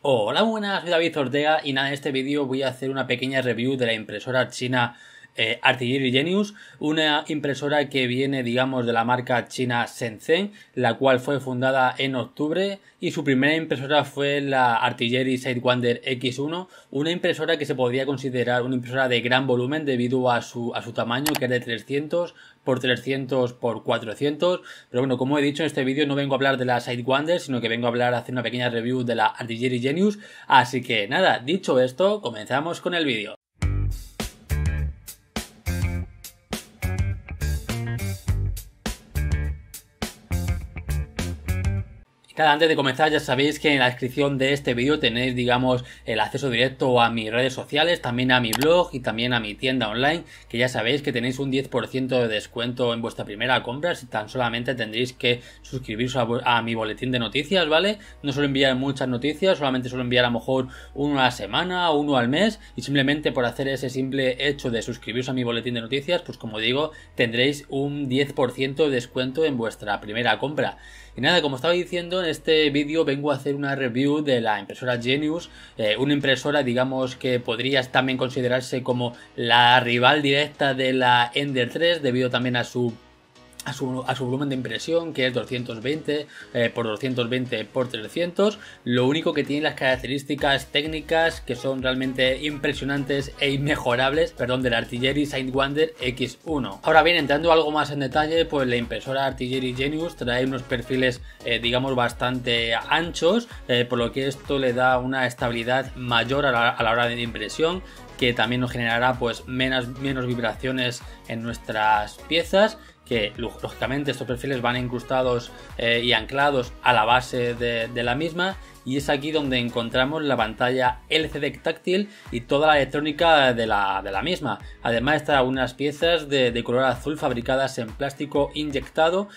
Hola, buenas, soy David Ortega y nada, en este vídeo voy a hacer una pequeña review de la impresora china Artillery Genius, una impresora que viene, digamos, de la marca china Shenzhen, la cual fue fundada en octubre, y su primera impresora fue la Artillery Sidewinder X1, una impresora que se podría considerar una impresora de gran volumen debido a su tamaño, que es de 300 por 300 por 400, pero bueno, como he dicho en este vídeo no vengo a hablar de la Sidewinder, sino que vengo a hablar, a hacer una pequeña review de la Artillery Genius, así que nada, dicho esto, comenzamos con el vídeo. Nada, antes de comenzar ya sabéis que en la descripción de este vídeo tenéis, digamos, el acceso directo a mis redes sociales, también a mi blog y también a mi tienda online, que ya sabéis que tenéis un 10% de descuento en vuestra primera compra si tan solamente tendréis que suscribiros a mi boletín de noticias, ¿vale? No suelo enviar muchas noticias, solamente suelo enviar a lo mejor uno a la semana, uno al mes, y simplemente por hacer ese simple hecho de suscribiros a mi boletín de noticias, pues como digo, tendréis un 10% de descuento en vuestra primera compra. Y nada, como estaba diciendo, en este vídeo vengo a hacer una review de la impresora Genius, una impresora, digamos, que podría también considerarse como la rival directa de la Ender 3, debido también a su volumen de impresión, que es 220 por 220 por 300. Lo único que tiene las características técnicas que son realmente impresionantes e inmejorables, de la Artillery Sidewinder X1. Ahora bien, entrando algo más en detalle, pues la impresora Artillery Genius trae unos perfiles digamos bastante anchos, por lo que esto le da una estabilidad mayor a la hora de impresión, que también nos generará pues menos vibraciones en nuestras piezas, que lógicamente estos perfiles van incrustados y anclados a la base de la misma, y es aquí donde encontramos la pantalla LCD táctil y toda la electrónica de la misma. Además están unas piezas de color azul fabricadas en plástico inyectado,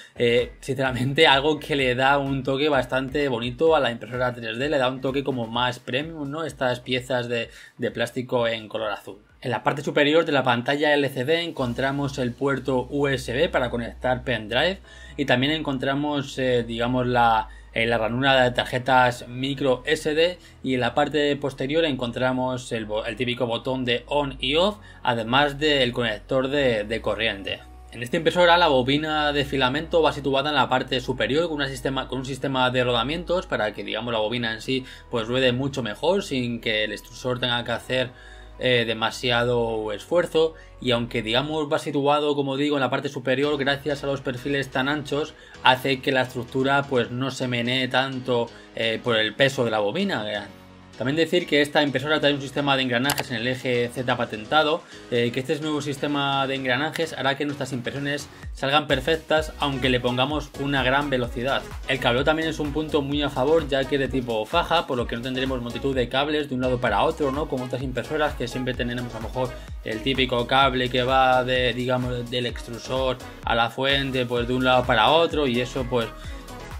sinceramente algo que le da un toque bastante bonito a la impresora 3D, le da un toque como más premium, ¿no? Estas piezas de plástico en color azul. En la parte superior de la pantalla LCD encontramos el puerto USB para conectar pendrive, y también encontramos digamos la ranura de tarjetas micro SD, y en la parte posterior encontramos el típico botón de on y off, además del conector de corriente. En esta impresora la bobina de filamento va situada en la parte superior con un sistema de rodamientos para que, digamos, la bobina en sí pues ruede mucho mejor sin que el extrusor tenga que hacer demasiado esfuerzo. Y aunque, digamos, va situado, como digo, en la parte superior, gracias a los perfiles tan anchos hace que la estructura pues no se menee tanto por el peso de la bobina. También decir que esta impresora trae un sistema de engranajes en el eje Z patentado, que este nuevo sistema de engranajes hará que nuestras impresiones salgan perfectas aunque le pongamos una gran velocidad. El cableo también es un punto muy a favor, ya que es de tipo faja, por lo que no tendremos multitud de cables de un lado para otro, ¿no? Como otras impresoras que siempre tenemos a lo mejor el típico cable que va digamos, del extrusor a la fuente, pues de un lado para otro, y eso pues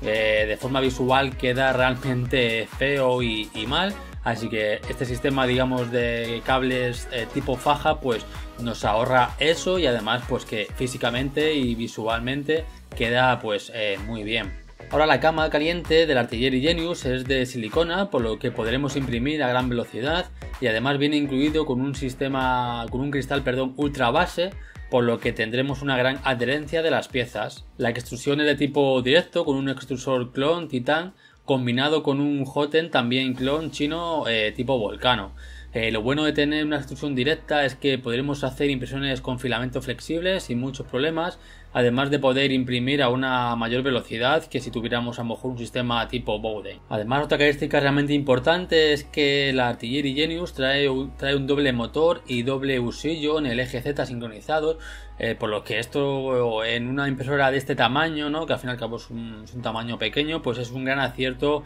de forma visual queda realmente feo y mal. Así que este sistema, digamos, de cables tipo faja pues nos ahorra eso, y además pues que físicamente y visualmente queda pues muy bien. Ahora la cama caliente del Artillery Genius es de silicona, por lo que podremos imprimir a gran velocidad, y además viene incluido con un cristal ultra base, por lo que tendremos una gran adherencia de las piezas. La extrusión es de tipo directo con un extrusor clon titán combinado con un Hoten también clon chino tipo Volcano. Lo bueno de tener una extrusión directa es que podremos hacer impresiones con filamentos flexibles sin muchos problemas, además de poder imprimir a una mayor velocidad que si tuviéramos a lo mejor un sistema tipo Bowden. Además, otra característica realmente importante es que la Artillery Genius trae un doble motor y doble husillo en el eje Z sincronizados, por lo que esto en una impresora de este tamaño, ¿no? Que al fin y al cabo es un tamaño pequeño, pues es un gran acierto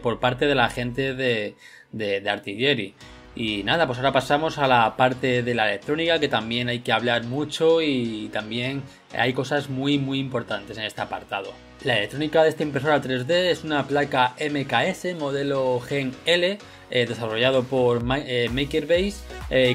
por parte de la gente de Artillery. Y nada, pues ahora pasamos a la parte de la electrónica, que también hay que hablar mucho y también hay cosas muy importantes en este apartado. La electrónica de esta impresora 3D es una placa MKS modelo Gen L, desarrollado por MakerBase,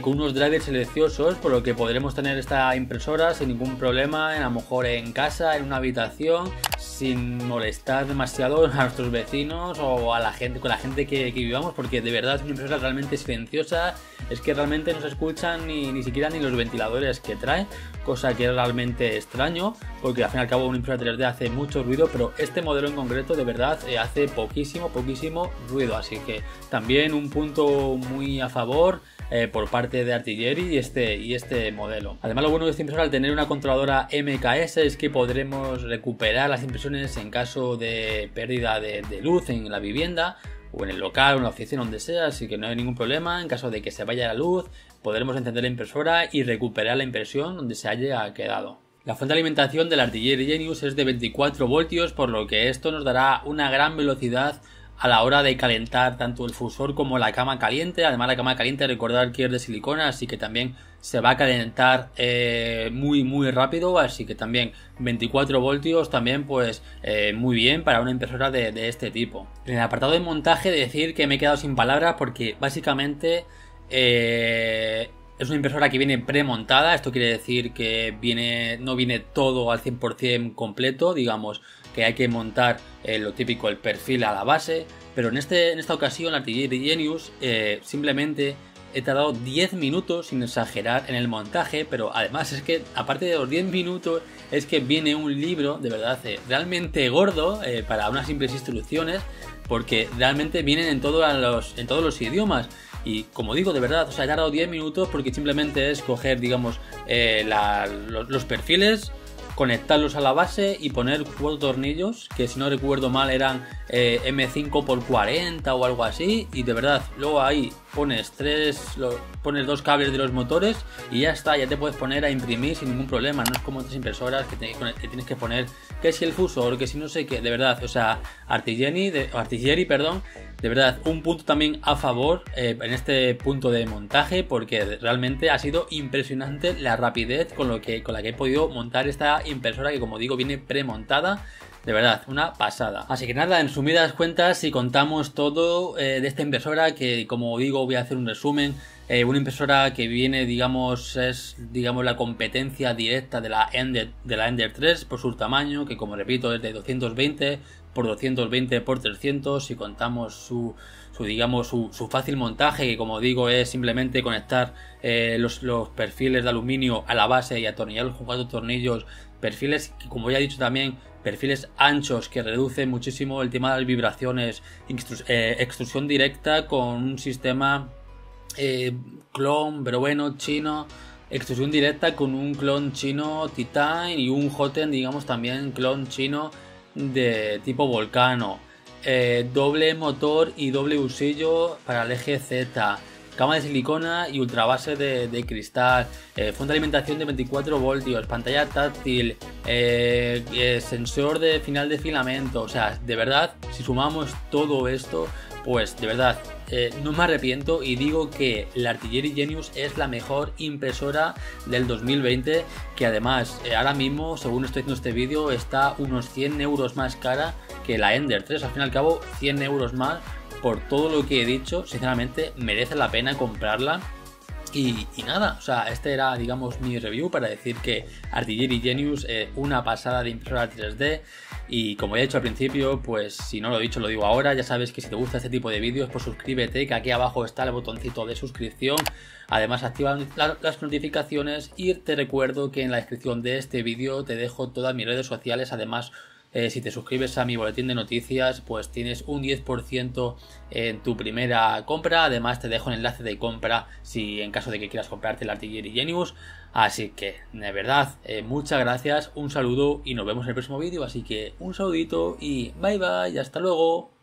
con unos drivers silenciosos, por lo que podremos tener esta impresora sin ningún problema, a lo mejor en casa, en una habitación, sin molestar demasiado a nuestros vecinos o a la gente, con la gente que vivamos, porque de verdad es una impresora realmente silenciosa. Es que realmente no se escuchan ni siquiera ni los ventiladores que trae, cosa que es realmente extraño, porque al fin y al cabo una impresora 3D hace mucho ruido, pero este modelo en concreto de verdad hace poquísimo ruido, así que también un punto muy a favor por parte de Artillery y este modelo. Además, lo bueno de esta impresora al tener una controladora MKS es que podremos recuperar las impresiones en caso de pérdida de luz en la vivienda o en el local o en la oficina, donde sea, así que no hay ningún problema. En caso de que se vaya la luz, podremos encender la impresora y recuperar la impresión donde se haya quedado. La fuente de alimentación del Artillery Genius es de 24 voltios, por lo que esto nos dará una gran velocidad a la hora de calentar tanto el fusor como la cama caliente. Además, la cama caliente, recordad que es de silicona, así que también se va a calentar muy rápido, así que también 24 voltios también pues muy bien para una impresora de este tipo. En el apartado de montaje, decir que me he quedado sin palabras porque básicamente es una impresora que viene premontada. Esto quiere decir que no viene todo al 100% completo, digamos que hay que montar lo típico, el perfil a la base, pero en esta ocasión Artillery Genius simplemente he tardado 10 minutos, sin exagerar, en el montaje, pero además es que aparte de los 10 minutos es que viene un libro de verdad realmente gordo para unas simples instrucciones, porque realmente vienen en todos los idiomas. Y como digo, de verdad, o sea, he tardado 10 minutos porque simplemente es coger, digamos, los perfiles, conectarlos a la base y poner 4 tornillos, que si no recuerdo mal eran M5x40 o algo así, y de verdad, luego ahí pones 2 cables de los motores y ya está, ya te puedes poner a imprimir sin ningún problema. No es como otras impresoras que tienes que poner que si el fusor, que si no sé qué, de verdad, o sea, Artillery, de verdad, un punto también a favor en este punto de montaje, porque realmente ha sido impresionante la rapidez con la que he podido montar esta impresora, que como digo viene premontada. De verdad, una pasada. Así que nada, en sumidas cuentas, si contamos todo de esta impresora, que como digo voy a hacer un resumen, una impresora que viene, es la competencia directa de la Ender 3 por su tamaño, que como repito es de 220 por 220 por 300, si contamos su fácil montaje, que como digo es simplemente conectar los perfiles de aluminio a la base y atornillarlos con 4 tornillos, perfiles que como ya he dicho también, perfiles anchos que reducen muchísimo el tema de las vibraciones, extrusión directa con un sistema clon, pero bueno, chino, extrusión directa con un clon chino Titan y un Joten, digamos, también clon chino de tipo Volcano, doble motor y doble usillo para el eje Z, cama de silicona y ultrabase de cristal, fuente de alimentación de 24 voltios, pantalla táctil, sensor de final de filamento. O sea, de verdad, si sumamos todo esto, pues de verdad no me arrepiento y digo que la Artillery Genius es la mejor impresora del 2020, que además ahora mismo, según estoy haciendo este vídeo, está unos 100 euros más cara que la Ender 3. Al fin y al cabo, 100 euros más. Por todo lo que he dicho, sinceramente merece la pena comprarla. Y nada, o sea, este era, digamos, mi review para decir que Artillery Genius, una pasada de impresora 3D. Y como ya he dicho al principio, pues si no lo he dicho lo digo ahora, ya sabes que si te gusta este tipo de vídeos, pues suscríbete, que aquí abajo está el botoncito de suscripción. Además activa las notificaciones y te recuerdo que en la descripción de este vídeo te dejo todas mis redes sociales. Además, si te suscribes a mi boletín de noticias, pues tienes un 10% en tu primera compra. Además te dejo el enlace de compra si en caso de que quieras comprarte el Artillery Genius. Así que, de verdad, muchas gracias, un saludo y nos vemos en el próximo vídeo. Así que un saludito y bye bye, hasta luego.